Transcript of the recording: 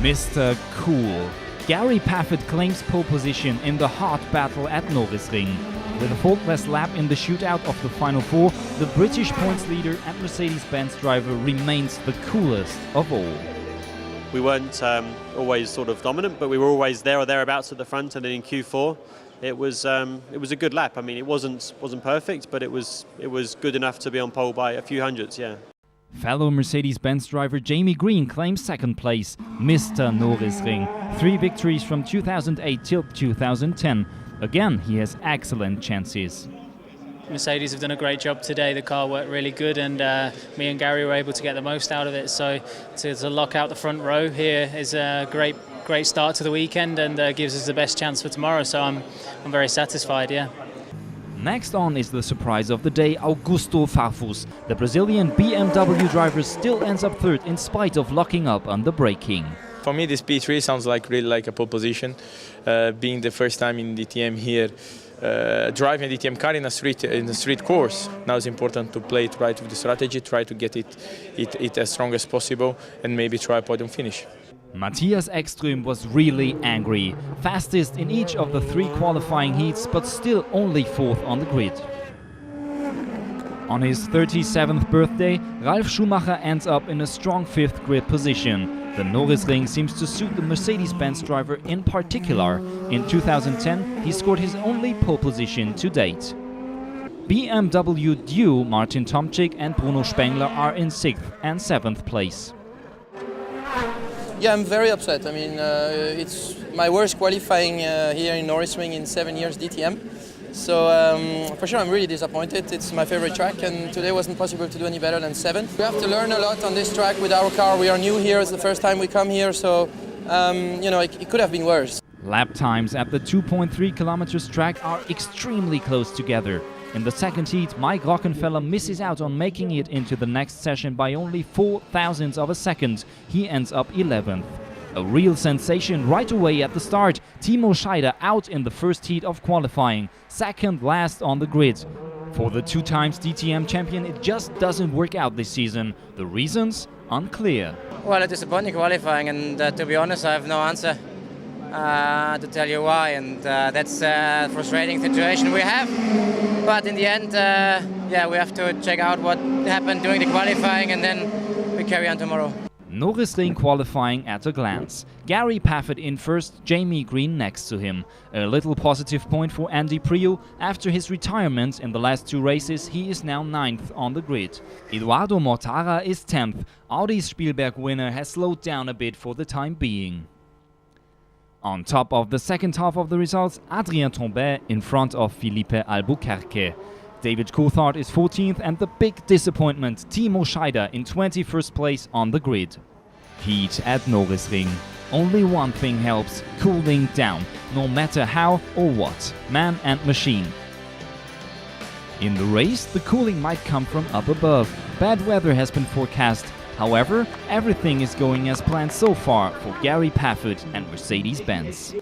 Mr. Cool. Gary Paffett claims pole position in the hot battle at Norisring. With a faultless lap in the shootout of the Final Four, the British points leader and Mercedes-Benz driver remains the coolest of all. We weren't always sort of dominant, but we were always there or thereabouts at the front. And then in Q4, it was a good lap. I mean, it wasn't perfect, but it was good enough to be on pole by a few hundredths. Yeah. Fellow Mercedes-Benz driver Jamie Green claims second place. Mr. Norisring. 3 victories from 2008 till 2010. Again, he has excellent chances. Mercedes have done a great job today. The car worked really good, and me and Gary were able to get the most out of it. So to lock out the front row here is a great start to the weekend, and gives us the best chance for tomorrow. So I'm very satisfied. Yeah. Next on is the surprise of the day, Augusto Farfus. The Brazilian BMW driver still ends up third in spite of locking up on the braking. For me, this P3 sounds really like a pole position. Being the first time in DTM here, driving a DTM car in a street course. Now it's important to play it right with the strategy, try to get it as strong as possible, and maybe try a podium finish. Matthias Ekström was really angry. Fastest in each of the 3 qualifying heats, but still only 4th on the grid. On his 37th birthday, Ralf Schumacher ends up in a strong 5th grid position. The Norisring seems to suit the Mercedes-Benz driver in particular. In 2010, he scored his only pole position to date. BMW duo Martin Tomczyk and Bruno Spengler are in 6th and 7th place. Yeah, I'm very upset. I mean, it's my worst qualifying here in Norisring in 7 years DTM. So for sure I'm really disappointed. It's my favorite track, and today wasn't possible to do any better than 7th. We have to learn a lot on this track with our car. We are new here, it's the first time we come here, so you know, it could have been worse. Lap times at the 2.3 kilometers track are extremely close together. In the second heat, Mike Rockenfeller misses out on making it into the next session by only 4 thousandths of a second. He ends up 11th. A real sensation right away at the start. Timo Scheider out in the first heat of qualifying, second last on the grid. For the 2 times DTM champion, it just doesn't work out this season. The reasons? Unclear. Well, a disappointing qualifying, and to be honest, I have no answer to tell you why, and that's a frustrating situation we have. But in the end, yeah, we have to check out what happened during the qualifying, and then we carry on tomorrow. Norisring qualifying at a glance. Gary Paffett in first, Jamie Green next to him. A little positive point for Andy Priu. After his retirement in the last 2 races, he is now 9th on the grid. Eduardo Mortara is 10th. Audi's Spielberg winner has slowed down a bit for the time being. On top of the second half of the results, Adrien Tambay in front of Felipe Albuquerque. David Coulthard is 14th, and the big disappointment, Timo Scheider in 21st place on the grid. Heat at Norisring. Only one thing helps: cooling down, no matter how or what, man and machine. In the race, the cooling might come from up above. Bad weather has been forecast. However, everything is going as planned so far for Gary Paffett and Mercedes-Benz.